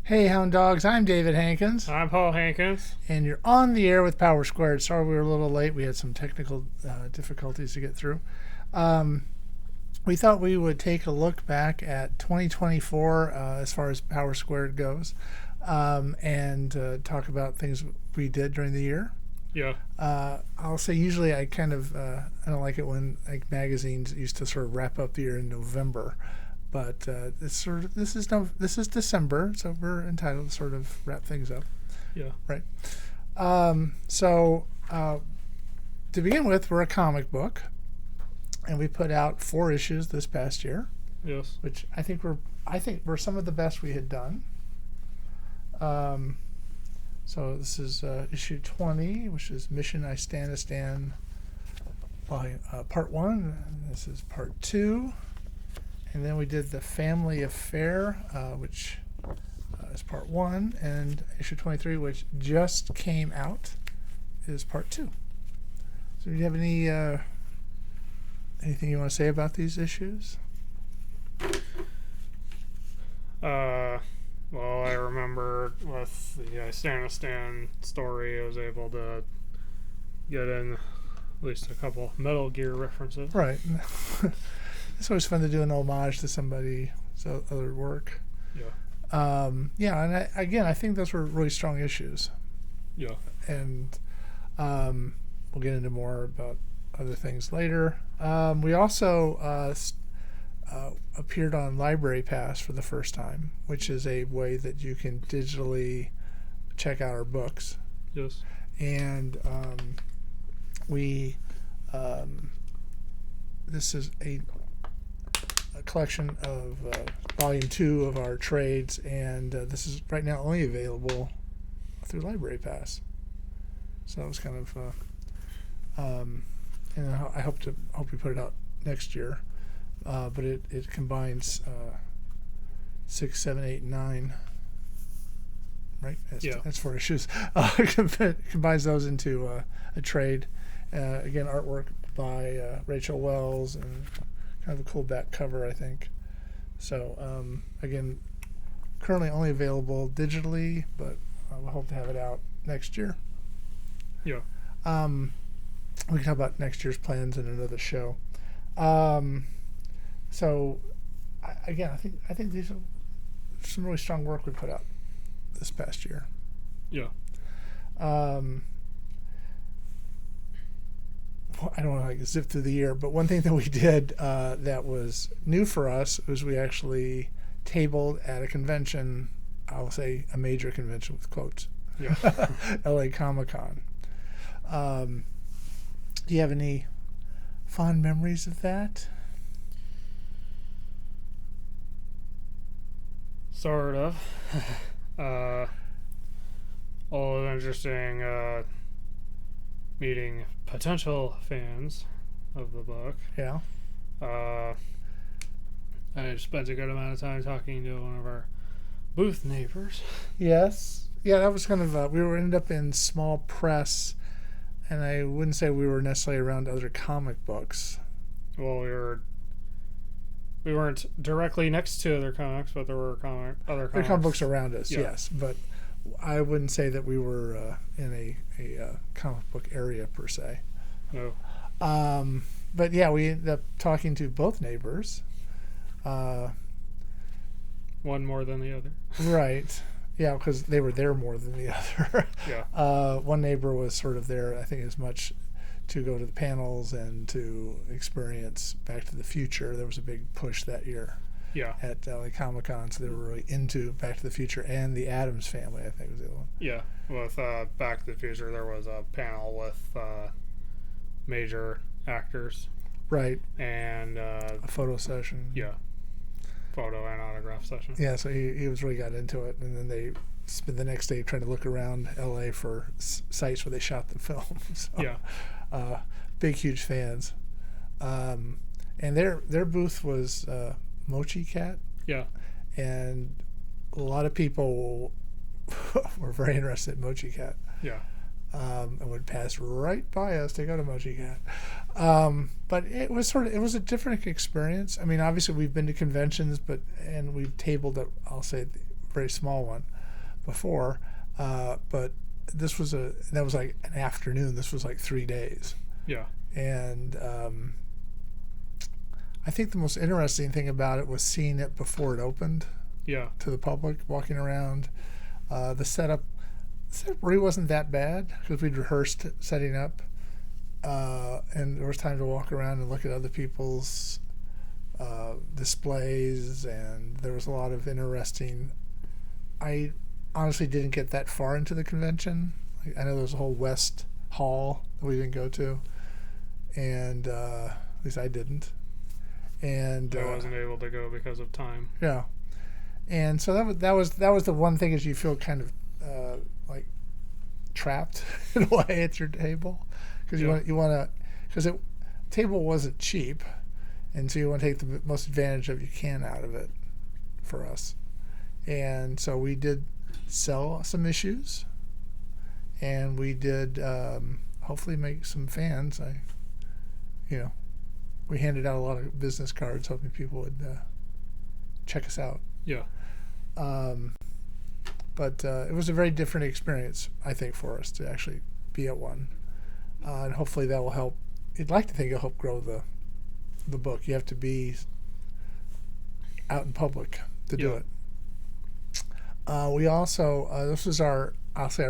Hey, Hound Dogs, I'm David Hankins, I'm Paul Hankins. and you're on the air with Power Squared. Sorry we were a little late. We had some technical difficulties to get through. Um, we thought we would take a look back at 2024 as far as Power Squared goes and talk about things we did during the year. Yeah. I'll say usually I don't like it when like magazines used to sort of wrap up the year in November, but this is December, so we're entitled to sort of wrap things up, Yeah. right? So to begin with, we're a comic book, and we put out 4 issues this past year, Yes. which I think were some of the best we had done. So this is issue 20, which is Mission I Stand a Stand, part 1. This is part 2. And then we did The Family Affair, which is part 1. And issue 23, which just came out, is part 2. So do you have anything you want to say about these issues? Well, I remember with the Stand story, I was able to get in at least a couple Metal Gear references. Right. It's always fun to do an homage to somebody's other work. Yeah. And I think those were really strong issues. Yeah. And we'll get into more about other things later. We also appeared on Library Pass for the first time, which is a way that you can digitally check out our books. Yes. And this is a collection of volume 2 of our trades, and this is right now only available through Library Pass. So that was kind of, and I hope we put it out next year. But it combines 6, 7, 8, 9. Right? That's 4 issues. It combines those into a trade. Again, artwork by Rachel Wells, and kind of a cool back cover, I think. So, again, currently only available digitally, but we hope to have it out next year. Yeah. We can talk about next year's plans in another show. So, I think these are some really strong work we put out this past year. Yeah. I don't know how I can zip through the year, but one thing that we did that was new for us was we actually tabled at a convention. I'll say a major convention with quotes. Yeah. LA Comic-Con. Do you have any fond memories of that? Sort of. All interesting meeting potential fans of the book. Yeah. I spent a good amount of time talking to one of our booth neighbors. Yes. Yeah, that was kind of, we ended up in small press, and I wouldn't say we were necessarily around other comic books. Well, we weren't directly next to other comics, but there were other comics. There are comic books around us, Yeah. yes, but I wouldn't say that we were in a comic book area per se. No. But yeah, we ended up talking to both neighbors. One more than the other. Right. Yeah, because they were there more than the other. Yeah. One neighbor was sort of there, I think, as much to go to the panels and to experience Back to the Future. There was a big push that year. Yeah. At LA Comic-Con, so they were really into Back to the Future, and the Addams Family, I think, was the other one. Yeah. With Back to the Future, there was a panel with major actors. Right. And a photo session. Yeah. Photo and autograph session. Yeah, so he was really got into it, and then they spent the next day trying to look around LA for sites where they shot the film. So, Yeah. Big, huge fans. And their booth was Mochi Cat. Yeah. And a lot of people were very interested in Mochi Cat. Yeah. And would pass right by us to go to Mochi Cat. But it was a different experience. I mean, obviously we've been to conventions, and we've tabled at, I'll say, very small one before, but that was like an afternoon. This was like 3 days. Yeah. And I think the most interesting thing about it was seeing it before it opened. Yeah. To the public, walking around. The setup really wasn't that bad because we'd rehearsed setting up, and there was time to walk around and look at other people's displays, and there was a lot of interesting. I honestly didn't get that far into the convention. I know there was a whole West Hall that we didn't go to, and at least I didn't. And I wasn't able to go because of time. Yeah. And so that was the one thing, is you feel kind of like trapped in a way at your table, because you want to, because the table wasn't cheap, and so you want to take the most advantage of you can out of it for us. And so we did sell some issues, and we did hopefully make some fans. We handed out a lot of business cards hoping people would check us out. Yeah. But it was a very different experience, I think, for us to actually be at one. And hopefully that will help. I'd like to think it'll help grow the book. You have to be out in public to do it. We also, this was our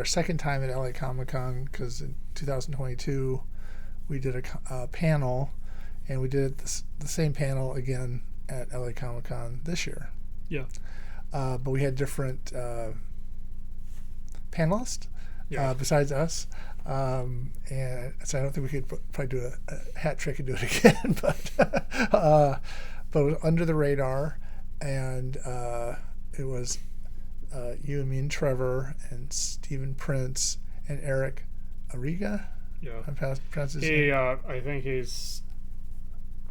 second time at LA Comic Con, because in 2022 we did a panel, and we did the same panel again at LA Comic Con this year. Yeah. But we had different panelists besides us. And so I don't think we could probably do a hat trick and do it again. But it was under the radar. And it was you and me and Trevor and Stephen Prince and Eric Arriga. Yeah. I pronounced his name. I think he's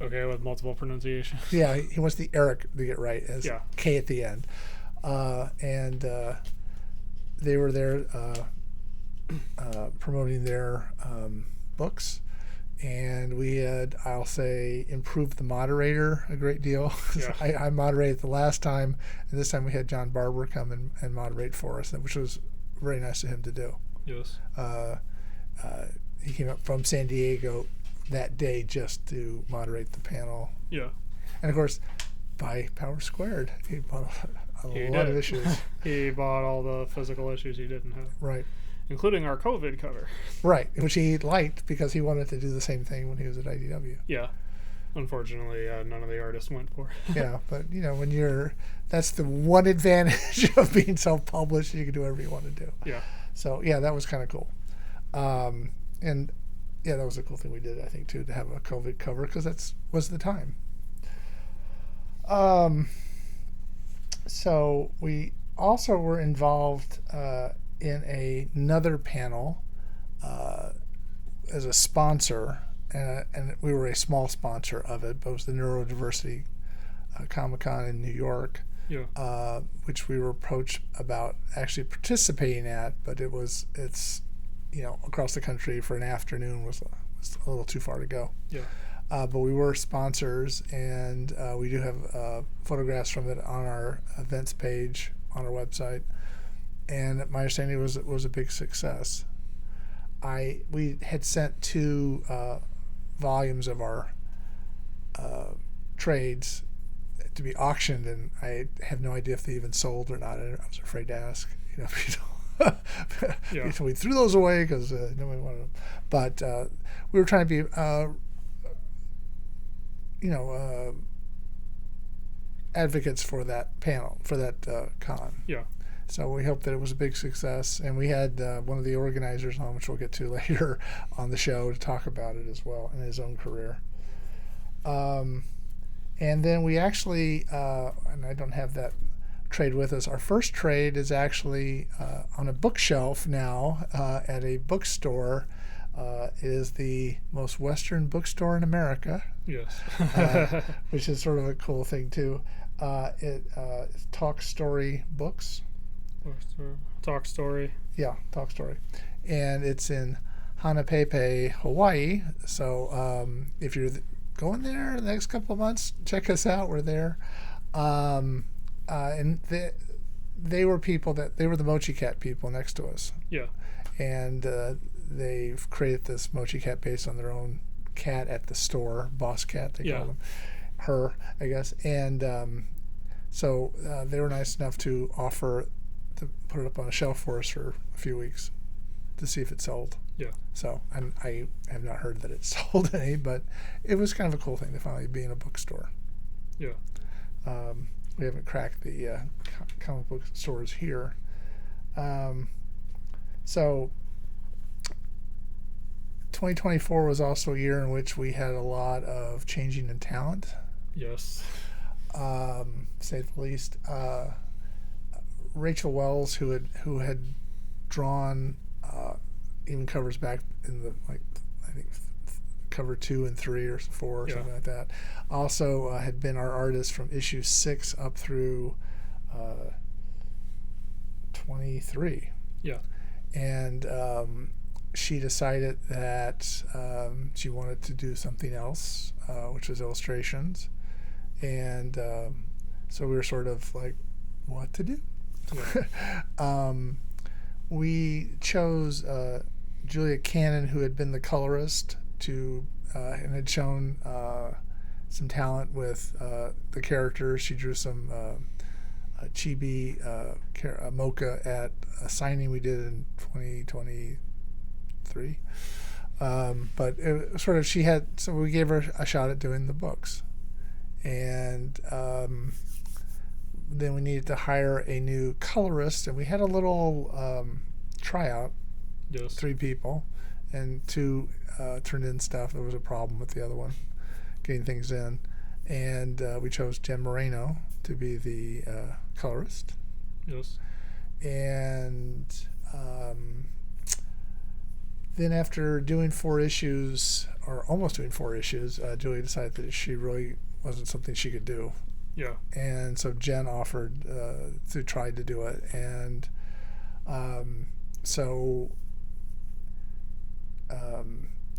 okay with multiple pronunciations. Yeah, he wants the Eric to get right as K at the end. And they were there promoting their books. And we had, I'll say, improved the moderator a great deal. Yeah. I moderated the last time, and this time we had John Barber come and moderate for us, which was very nice of him to do. Yes. He came up from San Diego that day just to moderate the panel. Yeah. And of course, by Power Squared, he bought a lot of issues. He bought all the physical issues he didn't have. Right. Including our COVID cover. Right, which he liked because he wanted to do the same thing when he was at IDW. Yeah. Unfortunately, none of the artists went for it. Yeah, but when that's the one advantage of being self-published. You can do whatever you want to do. Yeah. So, yeah, that was kind of cool. And, yeah, that was a cool thing we did, I think, too, to have a COVID cover, because that was the time. So we also were involved in another panel as a sponsor, and we were a small sponsor of it, but it was the Neurodiversity Comic-Con in New York, which we were approached about actually participating at, but it's across the country for an afternoon was a little too far to go. Yeah. But we were sponsors, and we do have photographs from it on our events page on our website. And my understanding was it was a big success. We had sent 2 volumes of our trades to be auctioned, and I have no idea if they even sold or not. I was afraid to ask. So we threw those away because nobody wanted them. But we were trying to be advocates for that panel, for that con. Yeah. So we hope that it was a big success, and we had one of the organizers on, which we'll get to later on the show, to talk about it as well in his own career. And then we actually, and I don't have that trade with us. Our first trade is actually on a bookshelf now at a bookstore. It is the most Western bookstore in America. Yes. Which is sort of a cool thing too. It's Talk Story Books. Talk Story. Yeah, Talk Story, and it's in Hanapepe, Hawaii. So if you're going there the next couple of months, check us out. We're there, and they were the Mochi Cat people next to us. Yeah. And they've created this Mochi Cat based on their own cat at the store, Boss Cat, they call them. Her, I guess. And so they were nice enough to offer to put it up on a shelf for us for a few weeks to see if it sold. Yeah. So I have not heard that it sold any, but it was kind of a cool thing to finally be in a bookstore. Yeah. We haven't cracked the comic book stores here. So 2024 was also a year in which we had a lot of changing in talent. Yes. Say the least. Rachel Wells, who had drawn even covers back in the I think cover 2 and 3 or 4 or something like that. Also had been our artist from issue 6 up through 23. Yeah. And she decided that she wanted to do something else, which was illustrations. And so we were sort of like, what to do? Yeah. We chose Julia Cannon, who had been the colorist, and had shown some talent with the characters. She drew some chibi mocha at a signing we did in 2023. But it sort of so we gave her a shot at doing the books. And then we needed to hire a new colorist, and we had a little tryout. Yes. 3 people, and 2 turned in stuff. There was a problem with the other one getting things in, and we chose Jen Moreno to be the colorist. Yes. And then after doing 4 issues, or almost doing 4 issues, Julie decided that she really wasn't something she could do. Yeah. And so Jen offered to try to do it, and so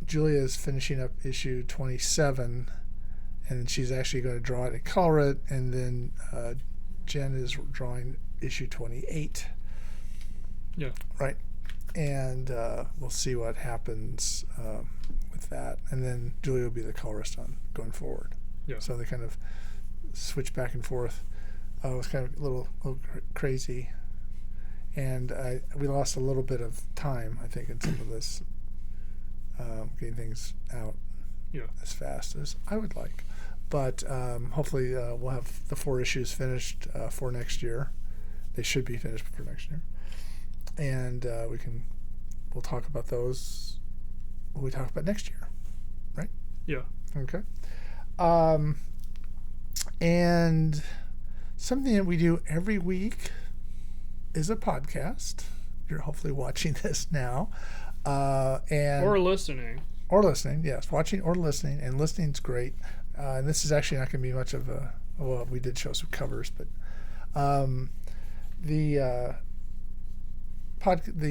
Julia is finishing up issue 27, and she's actually going to draw it and color it, and then Jen is drawing issue 28. Yeah. Right. And we'll see what happens with that, and then Julia will be the colorist on going forward. Yeah. So they kind of switch back and forth. It was kind of a little crazy, and we lost a little bit of time, I think, in some of this, getting things out as fast as I would like. But hopefully we'll have the 4 issues finished for next year. They should be finished for next year, and we'll talk about those when we talk about next year, right? Yeah. Okay. And something that we do every week is a podcast. You're hopefully watching this now, or listening. Or listening, yes, watching or listening, and listening's great. And this is actually not going to be much of a. Well, we did show some covers, but the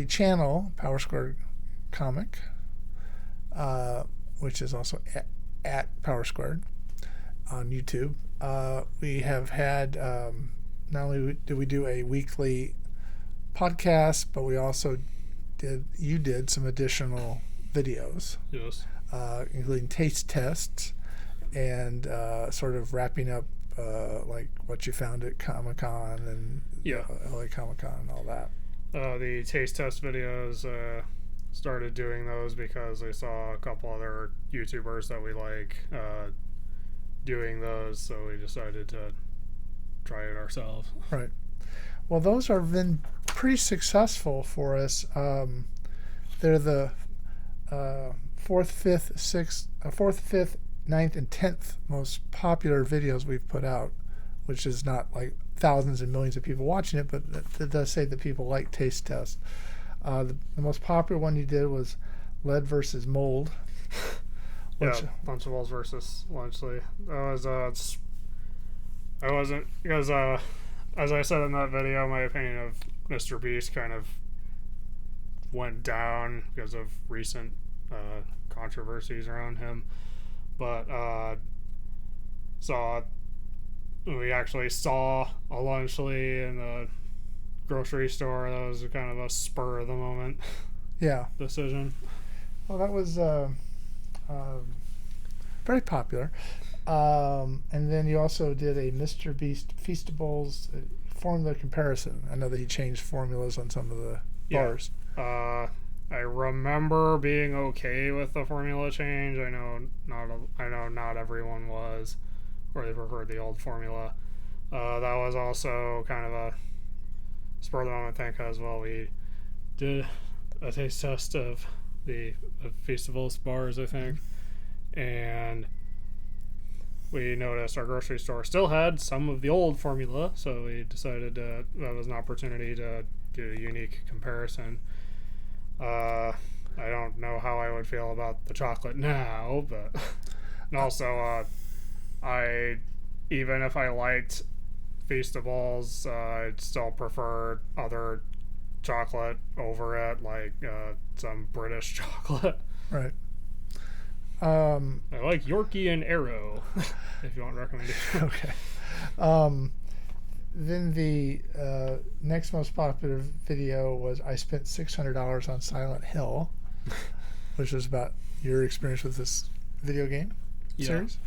channel Power Squared Comic, which is also at Power Squared on YouTube. We have had not only did we do a weekly podcast, but we also did some additional videos. Yes. Including taste tests and sort of wrapping up like what you found at Comic-Con and LA Comic-Con and all that. The taste test videos, started doing those because I saw a couple other YouTubers that we like doing those, so we decided to try it ourselves. Right. Well, those have been pretty successful for us. They're the 4th, 5th, 9th, and 10th most popular videos we've put out, which is not like thousands and millions of people watching it, but it does say that people like taste tests. The most popular one you did was lead versus mold. Lunchables versus Lunchley. That was I wasn't, because as I said in that video, my opinion of Mr. Beast kind of went down because of recent controversies around him. But we actually saw a Lunchley in the grocery store. That was kind of a spur of the moment decision. Well, that was very popular. And then you also did a Mr. Beast Feastables formula comparison. I know that he changed formulas on some of the bars. I remember being okay with the formula change. I know not everyone was, or they preferred the old formula. That was also kind of a spur of the moment thing because, well, we did a taste test of the Feastables bars, I think, and we noticed our grocery store still had some of the old formula, so we decided that was an opportunity to do a unique comparison. I don't know how I would feel about the chocolate now, but and also even if I liked Feastables, I'd still prefer other chocolate over it, like some British chocolate. Right. I like Yorkie and Arrow, if you want recommendation. Okay. Then the next most popular video was I spent $600 on Silent Hill, which was about your experience with this video game series.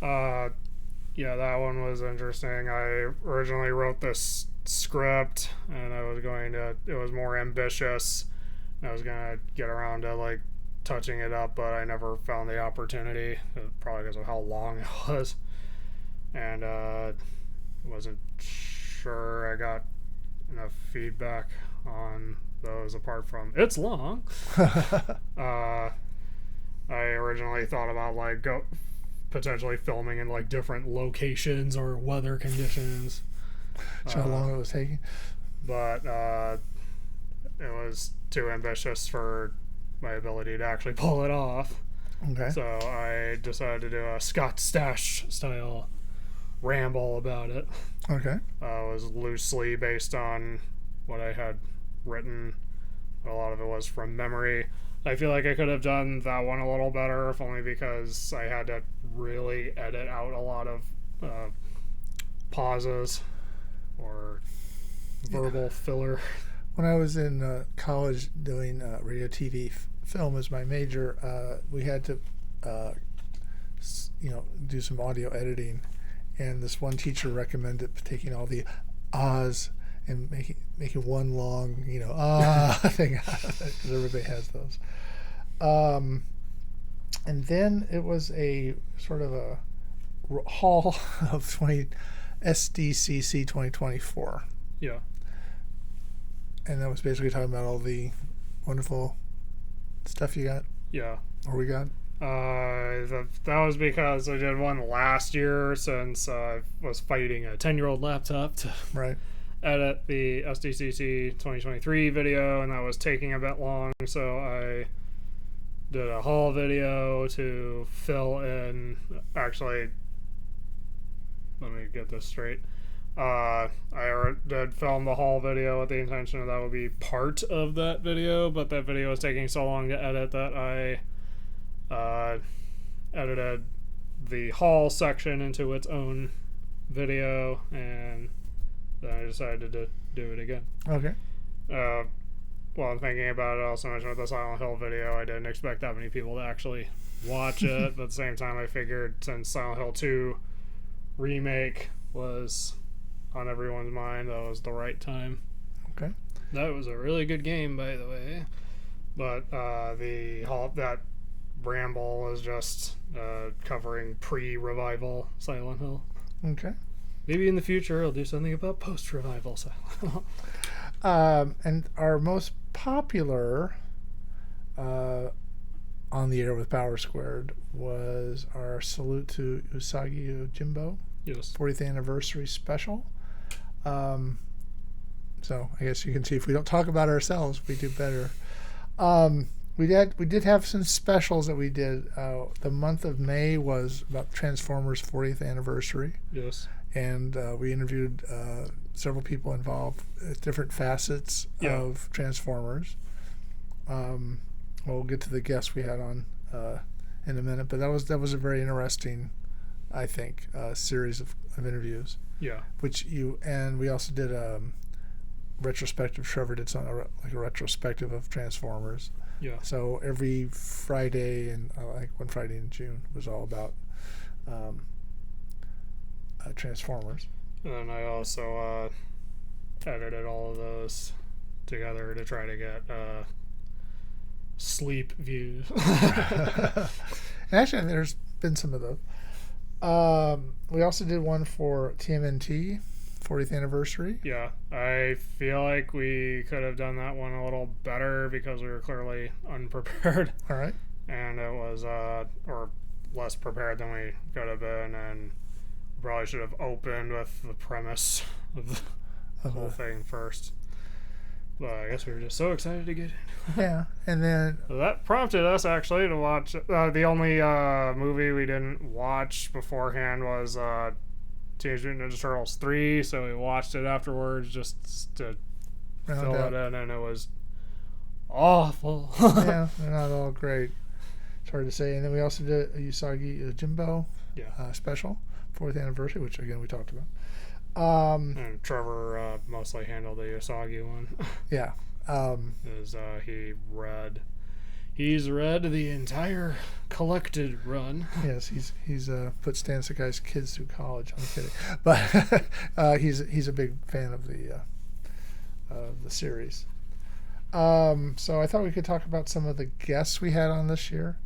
Yeah, that one was interesting. I originally wrote this script, and it was more ambitious. I was going to get around to, like, touching it up, but I never found the opportunity, probably because of how long it was. And wasn't sure I got enough feedback on those apart from it's long. I originally thought about, like, potentially filming in, like, different locations or weather conditions. So how long it was taking? But it was too ambitious for my ability to actually pull it off. Okay. So I decided to do a Scott Stash style ramble about it. Okay. It was loosely based on what I had written. A lot of it was from memory. I feel like I could have done that one a little better, if only because I had to really edit out a lot of pauses or verbal filler. When I was in college doing radio, TV, film as my major, we had to, do some audio editing, and this one teacher recommended taking all the ahs and making one long, thing because everybody has those. And then it was a sort of a haul of SDCC 2024. Yeah. And that was basically talking about all the wonderful stuff you got. Yeah. Or we got. That was because I did one last year, since I was fighting a 10-year-old laptop to edit the SDCC 2023 video, and that was taking a bit long, so I did a haul video to fill in. Actually, let me get this straight. I did film the haul video with the intention that would be part of that video, but that video was taking so long to edit that I edited the haul section into its own video, and then I decided to do it again. Okay. While I'm thinking about it, I also mentioned with the Silent Hill video, I didn't expect that many people to actually watch it, but at the same time I figured since Silent Hill 2 remake was on everyone's mind, that was the right time. Okay. That was a really good game, by the way. But that ramble is just covering pre-revival Silent Hill. Okay. Maybe in the future I'll do something about post-revival Silent Hill. And our most popular on the air with Power Squared was our salute to Usagi Yojimbo. Yes. 40th anniversary special. So I guess you can see if we don't talk about ourselves, we do better. We did have some specials that we did. The month of May was about Transformers 40th anniversary. Yes. And we interviewed several people involved at different facets of Transformers. We'll get to the guests we had on in a minute, but that was a very interesting, I think, series of interviews. Yeah. And we also did retrospective. Trevor did something like a retrospective of Transformers. Yeah. So every Friday, and like one Friday in June was all about Transformers. And then I also edited all of those together to try to get sleep views. And actually, there's been some of those. We also did one for TMNT 40th anniversary. Yeah, I feel like we could have done that one a little better because we were clearly unprepared. All right. And it was or less prepared than we could have been, and probably should have opened with the premise of the whole thing first. But I guess we were just so excited to get in. Yeah, and then So that prompted us actually to watch. The only movie we didn't watch beforehand was Teenage Mutant Ninja Turtles 3, so we watched it afterwards just to fill it in, and it was awful. Yeah, they're not all great. It's hard to say. And then we also did a Usagi Jimbo special, 4th anniversary, which again we talked about. And Trevor mostly handled the Usagi one. Yeah. As he's read the entire collected run. Yes, he's put Stan Sakai's kids through college. I'm kidding, but he's a big fan of the series. So I thought we could talk about some of the guests we had on this year.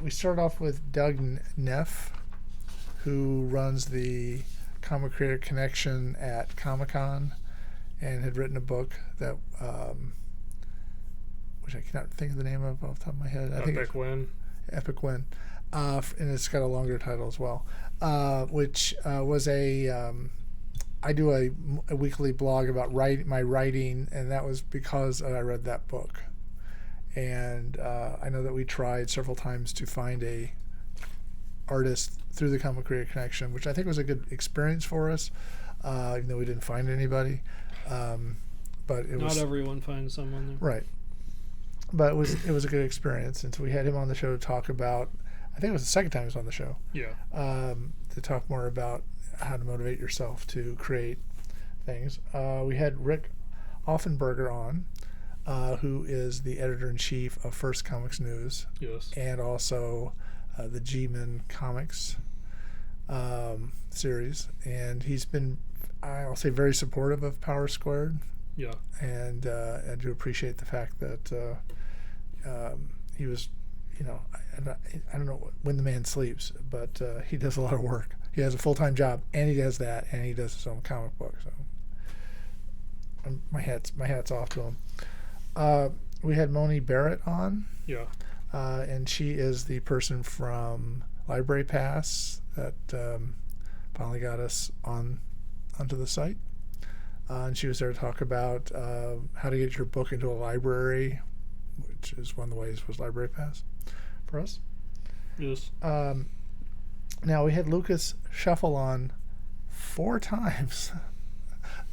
We start off with Doug Neff, who runs the Comic Creator Connection at Comic-Con and had written a book that which I cannot think of the name of off the top of my head. Epic Win. Epic Win. And it's got a longer title as well, which was I do a weekly blog about my writing, and that was because I read that book. And I know that we tried several times to find a artist through the Comic Creator Connection, which I think was a good experience for us, even though we didn't find anybody. But not everyone finds someone there. Right. But it was a good experience, and so we had him on the show to talk about. I think it was the second time he was on the show. Yeah. To talk more about how to motivate yourself to create things. We had Rick Offenberger on, who is the editor-in-chief of First Comics News. Yes. And also the G-Men Comics series. And he's been, I'll say, very supportive of Power Squared. Yeah. And I do appreciate the fact that he was, I don't know when the man sleeps, but he does a lot of work. He has a full-time job, and he does that, and he does his own comic book. So my hat's off to him. We had Moni Barrett on. Yeah. And she is the person from Library Pass that finally got us onto the site. And she was there to talk about how to get your book into a library, which is one of the ways was Library Pass for us. Yes. Now, we had Lucas Shuffle on 4 times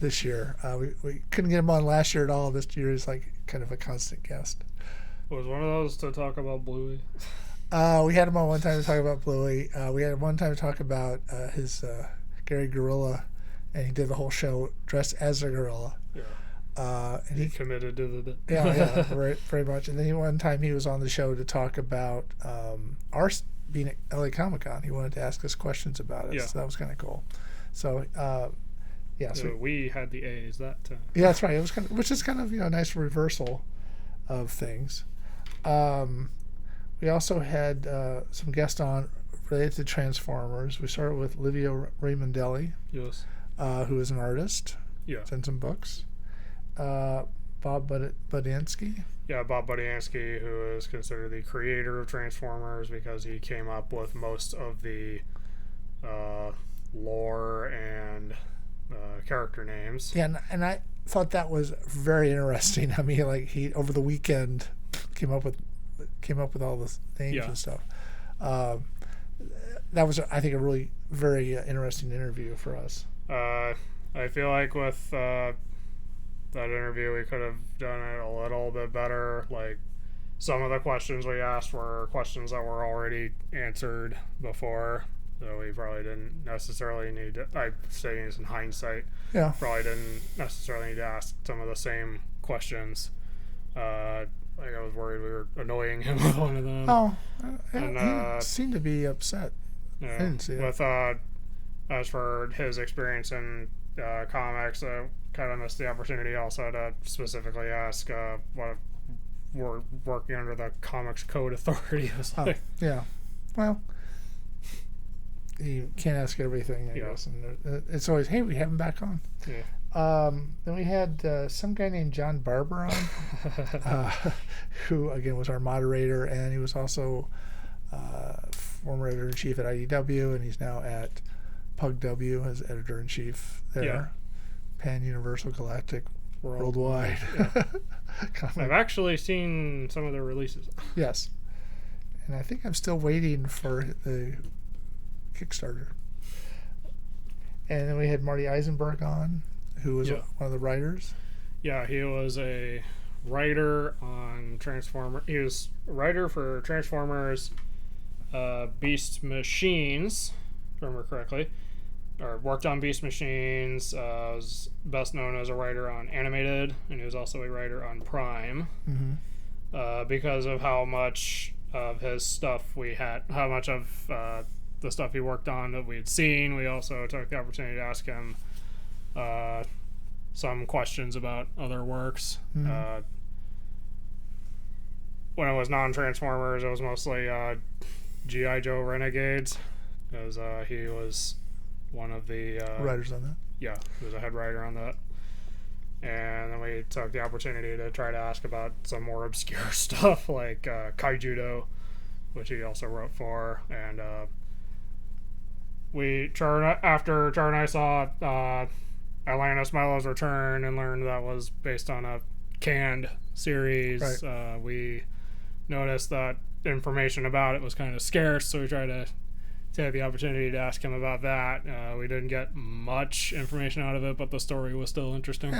this year. We couldn't get him on last year at all. This year is like kind of a constant guest. Was one of those to talk about Bluey? We had him on one time to talk about Bluey. We had him one time to talk about his Gary Gorilla, and he did the whole show dressed as a gorilla. Yeah. And he committed to the bit. Yeah, very much. And then one time he was on the show to talk about our being at LA Comic Con. He wanted to ask us questions about it. Yeah. So that was kind of cool. So yeah. So we had the A's that time. Yeah, that's right. It was which is kind of a nice reversal of things. We also had some guests on related to Transformers. We started with Livio Raimondelli, Yes. Who is an artist. Yeah. Sent some books. Bob Budiansky. Yeah, Bob Budiansky, who is considered the creator of Transformers because he came up with most of the lore and character names. Yeah, and I thought that was very interesting. I mean, like he over the weekend came up with all the names and stuff. That was, I think, a really very interesting interview for us. I feel like with that interview, we could have done it a little bit better. Like, some of the questions we asked were questions that were already answered before. So we probably didn't necessarily need to, I'm saying this in hindsight, Yeah. probably didn't necessarily need to ask some of the same questions. Like I was worried we were annoying him with one of them. Oh, And, he seemed to be upset. Yeah, I didn't see it. with as for his experience in comics, I kind of missed the opportunity also to specifically ask what we're working under the Comics Code Authority was like. Yeah. Well, you can't ask everything, I Yeah. guess. And it's always, hey, we have him back on. Yeah. Then we had some guy named John Barber on, who, again, was our moderator, and he was also former editor-in-chief at IDW, and he's now at PugW as editor-in-chief there. Yeah. Pan-Universal Galactic Worldwide. Yeah. I've actually seen some of the releases. Yes. And I think I'm still waiting for the Kickstarter. And then we had Marty Eisenberg on, who was one of the writers. Yeah, he was a writer on Transformers. He was a writer for Transformers, Beast Machines, if I remember correctly. Or worked on Beast Machines. Was best known as a writer on Animated, and he was also a writer on Prime. Mm-hmm. Because of how much of his stuff we had, how much of the stuff he worked on that we had seen, we also took the opportunity to ask him some questions about other works. Mm-hmm. When it was non-Transformers, it was mostly G.I. Joe Renegades, because he was one of the writers on that. Yeah, he was a head writer on that. And then we took the opportunity to try to ask about some more obscure stuff like Kaijudo, which he also wrote for. And after Char and I saw Atlantis Milo's Return and learned that was based on a canned series, right. We noticed that information about it was kind of scarce, so we tried to take the opportunity to ask him about that. We didn't get much information out of it, but the story was still interesting.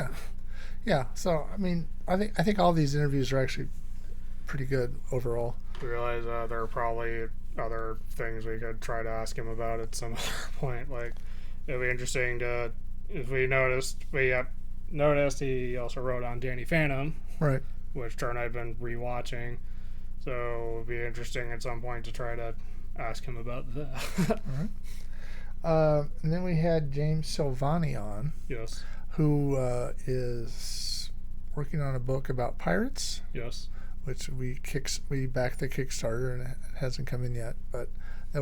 Yeah. So I mean, I think all these interviews are actually pretty good overall. We realized there are probably other things we could try to ask him about at some other point. Like, it'd be interesting to, if we noticed he also wrote on Danny Phantom, right? Which Char and I've been rewatching. So it would be interesting at some point to try to ask him about that. All right. And then we had James Silvani on. Yes. Who is working on a book about pirates. Yes. Which we backed the Kickstarter, and it hasn't come in yet. But I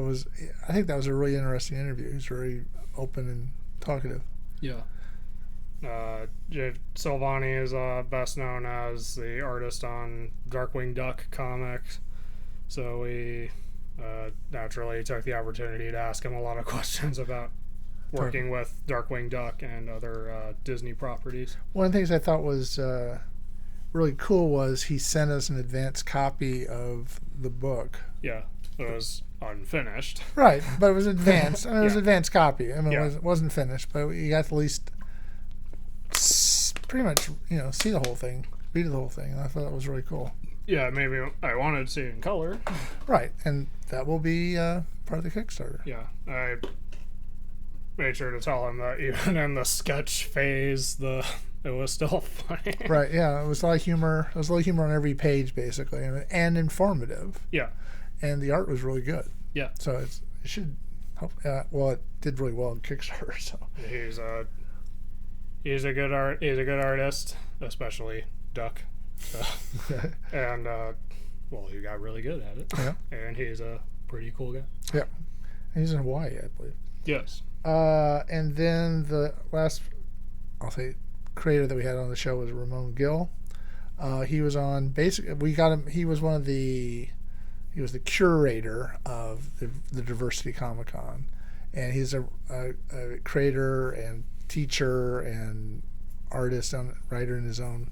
think that was a really interesting interview. He's very open and talkative. Yeah. Silvani is best known as the artist on Darkwing Duck comics. So we naturally took the opportunity to ask him a lot of questions about working with Darkwing Duck and other Disney properties. One of the things I thought was really cool was he sent us an advanced copy of the book. Yeah, it was unfinished. Right, but it was advanced. I mean, it was an advanced copy. I mean, it wasn't finished, but you got to at least pretty much, see the whole thing, read the whole thing. And I thought that was really cool. Yeah, maybe I wanted to see it in color. Right, and that will be part of the Kickstarter. Yeah, I made sure to tell him that even in the sketch phase, it was still funny. Right, yeah, it was a lot of humor. There was a lot of humor on every page, basically, and informative. Yeah. And the art was really good. Yeah. So it should help. Well, it did really well in Kickstarter. So he's a good artist, especially Duck. So, and he got really good at it. Yeah. And he's a pretty cool guy. Yeah. And he's in Hawaii, I believe. Yes. And then the last, I'll say, creator that we had on the show was Ramon Gill. He was on we got him. He was the curator of the Diversity Comic Con, and he's a creator and teacher and artist and writer in his own.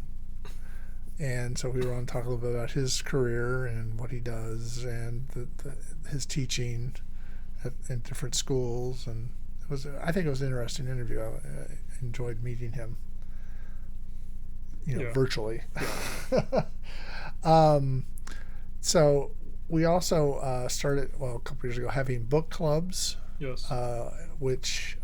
And so we were on to talk a little bit about his career and what he does and his teaching in different schools, and I think it was an interesting interview. I enjoyed meeting him, virtually. Yeah. So we also started, a couple years ago, having book clubs Yes. Which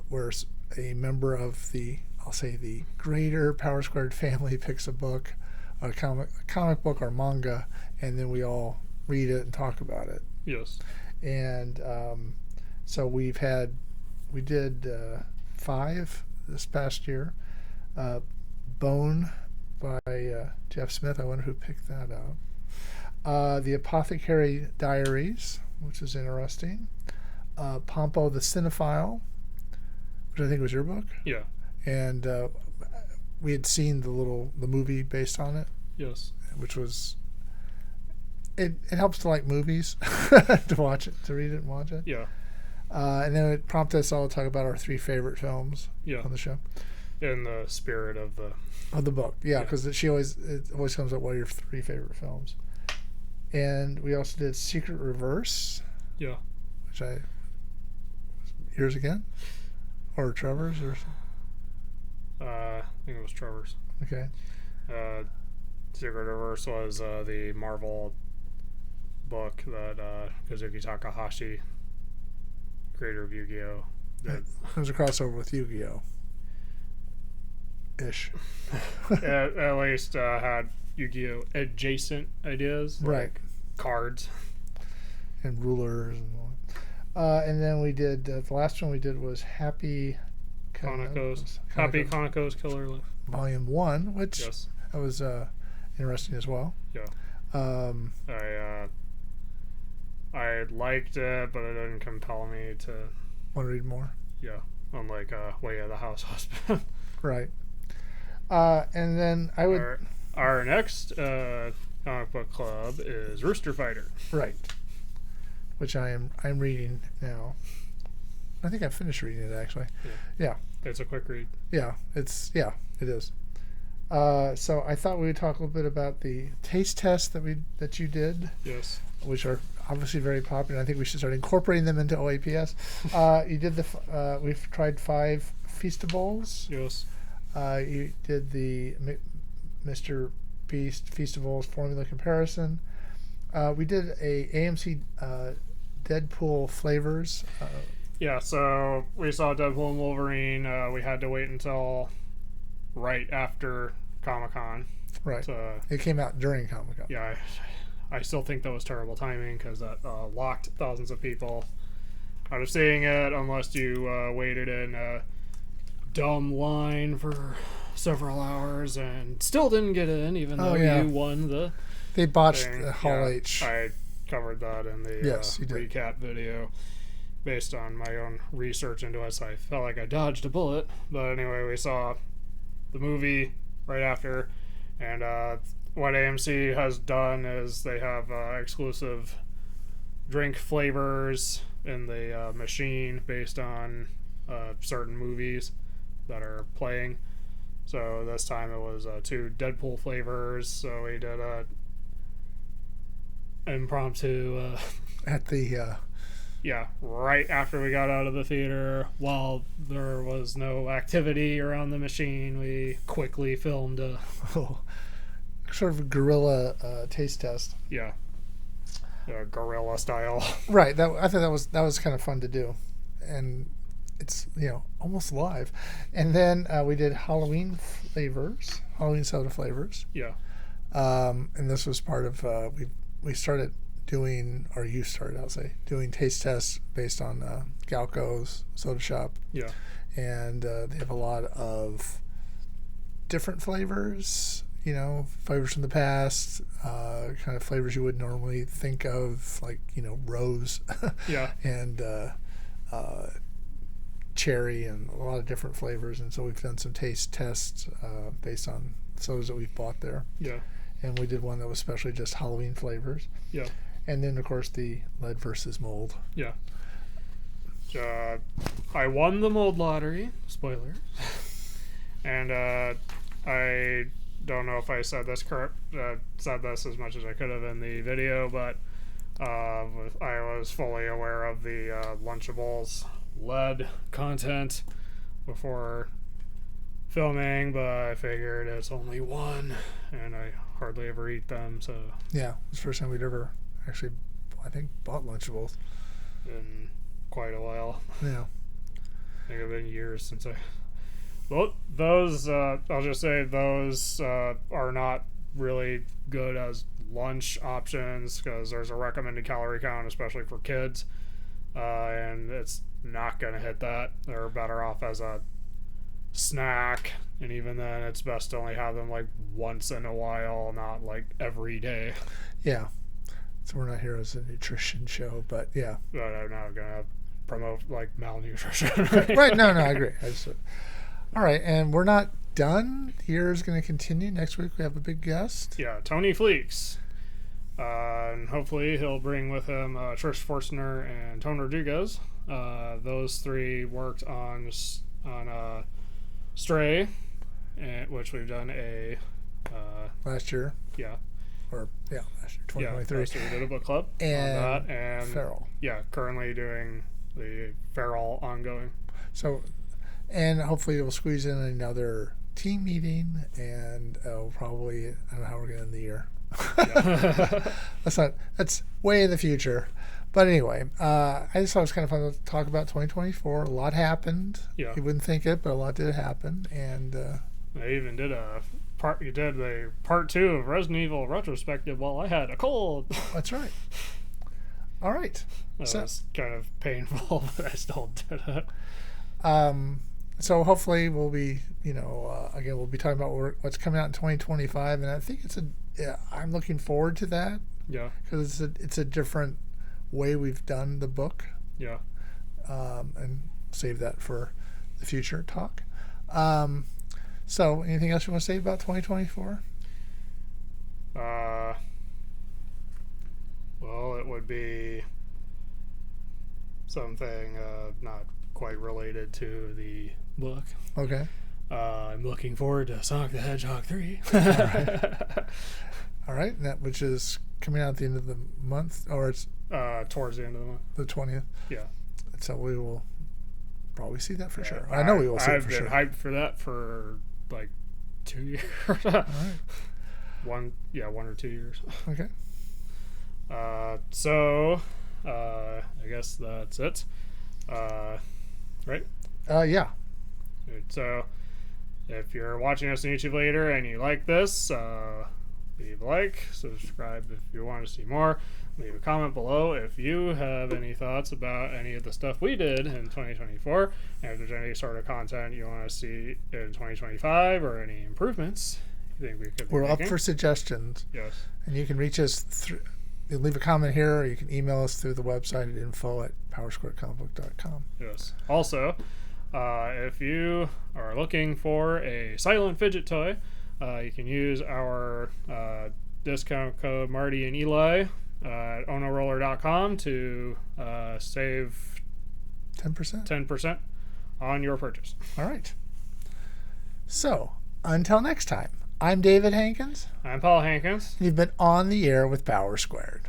where a member of the, I'll say, the greater Power Squared family picks a book, a comic book or manga, and then we all read it and talk about it. Yes. And so we did 5 this past year. Bone by Jeff Smith. I wonder who picked that up. The Apothecary Diaries, which is interesting. Pompo the Cinephile, which I think was your book. Yeah. And we had seen the movie based on it. Yes. Which was, it helps to like movies to watch it, to read it and watch it. Yeah. And then it prompted us all to talk about our 3 favorite films on the show. In the spirit of the book, yeah, because it always comes up, what are your 3 favorite films? And we also did Secret Reverse. Yeah. Which yours again? Or Trevor's or something? I think it was Trevor's. Okay. Secret Reverse was the Marvel book that Kazuki Takahashi, creator of Yu-Gi-Oh! It was a crossover with Yu-Gi-Oh! Ish. at least had Yu-Gi-Oh! Adjacent ideas. Right. Like cards. And rulers and all that. And then we did, the last one we did was Happy Konoko's Killer Life. Volume 1, which yes. that was interesting as well. Yeah. I liked it, but it didn't compel me to want to read more. Yeah. Unlike Way of the House Husband. Right. And then I would... Our next comic book club is Rooster Fighter. Right. Which I'm reading now. I think I finished reading it, actually. Yeah. It's a quick read. Yeah. It is. So I thought we would talk a little bit about the taste tests that you did. Yes. Which are obviously very popular. I think we should start incorporating them into OAPS. You did we've tried 5 Feastables. Yes. You did the Mr. Beast Feastables formula comparison. We did a AMC Deadpool flavors. Yeah, so we saw Deadpool and Wolverine. We had to wait until right after Comic-Con. Right. It came out during Comic-Con. Yeah, I still think that was terrible timing because that locked thousands of people out of seeing it unless you waited in a dumb line for several hours and still didn't get in, even though you won the They botched thing. the Hall H. I covered that in the recap video based on my own research into it, so I felt like I dodged a bullet. But anyway, we saw the movie right after, and what AMC has done is they have exclusive drink flavors in the machine based on certain movies that are playing. So this time it was 2 Deadpool flavors. So we did a impromptu at the right after we got out of the theater, while there was no activity around the machine, we quickly filmed a sort of guerrilla taste test. Yeah, guerrilla style. Right. I thought that was kind of fun to do, and it's almost live. And then we did Halloween soda flavors. Yeah. And this was part of we started doing, or you started, I'll say, doing taste tests based on Galco's Soda Shop. Yeah. And they have a lot of different flavors, flavors from the past, kind of flavors you would normally think of, like, rose. Yeah. And cherry, and a lot of different flavors. And so we've done some taste tests based on sodas that we've bought there. Yeah. And we did one that was especially just Halloween flavors. Yeah. And then, of course, the lead versus mold. Yeah. I won the mold lottery. Spoiler. And I don't know if I said this said this as much as I could have in the video, but I was fully aware of the Lunchables lead content before filming, but I figured it's only 1, and I hardly ever eat them, so... Yeah, it's the first time we'd ever actually, I think, bought Lunchables. in quite a while. Yeah. I think it's been years since I. Well, those I'll just say those are not really good as lunch options because there's a recommended calorie count, especially for kids, and it's not going to hit that. They're better off as a snack, and even then, it's best to only have them like once in a while, not like every day. Yeah. So we're not here as a nutrition show, but yeah. But I'm not going to promote like malnutrition. Right. No, I agree. All right, and we're not done. The year is going to continue. Next week we have a big guest. Yeah, Tony Fleeks. And hopefully he'll bring with him Trish Forstner and Tone Rodriguez. Those three worked on Stray, which we've done last year. Yeah. Last year, 2023. Yeah, last year we did a book club and on that. And Feral. Yeah, currently doing the Feral ongoing. So, and hopefully we'll squeeze in another team meeting, and probably, I don't know how we're going to end the year. Yeah. That's way in the future. But anyway, I just thought it was kind of fun to talk about 2024. A lot happened. Yeah. You wouldn't think it, but a lot did happen. And I even did the part 2 of Resident Evil retrospective while I had a cold. That's right. All right. That was kind of painful, but I still did it. So hopefully we'll be, again, we'll be talking about what's coming out in 2025, and I think I'm looking forward to that. Yeah. Because it's a different way we've done the book. Yeah. And save that for the future talk. So anything else you want to say about 2024? Well, it would be something not quite related to the book. Okay. I'm looking forward to Sonic the Hedgehog 3. All right. That which is coming out at the end of the month, or it's towards the end of the month. The 20th. Yeah. So we will probably see that for sure. I know we will see it for sure. I've been hyped for that for like 2 years. All right. 1 or 2 years. Okay. So I guess that's it. Right? Yeah. So if you're watching us on YouTube later and you like this, leave a like, subscribe if you want to see more. Leave a comment below if you have any thoughts about any of the stuff we did in 2024, and if there's any sort of content you want to see in 2025 or any improvements you think we could be We're making. up for suggestions. Yes. And you can reach us through, you leave a comment here, or you can email us through the website at info@powersquaredcomicbook.com. Yes. Also, if you are looking for a silent fidget toy, you can use our discount code Marty and Eli at onoroller.com to save 10% on your purchase. All right. So, until next time, I'm David Hankins. I'm Paul Hankins. You've been on the air with Power Squared.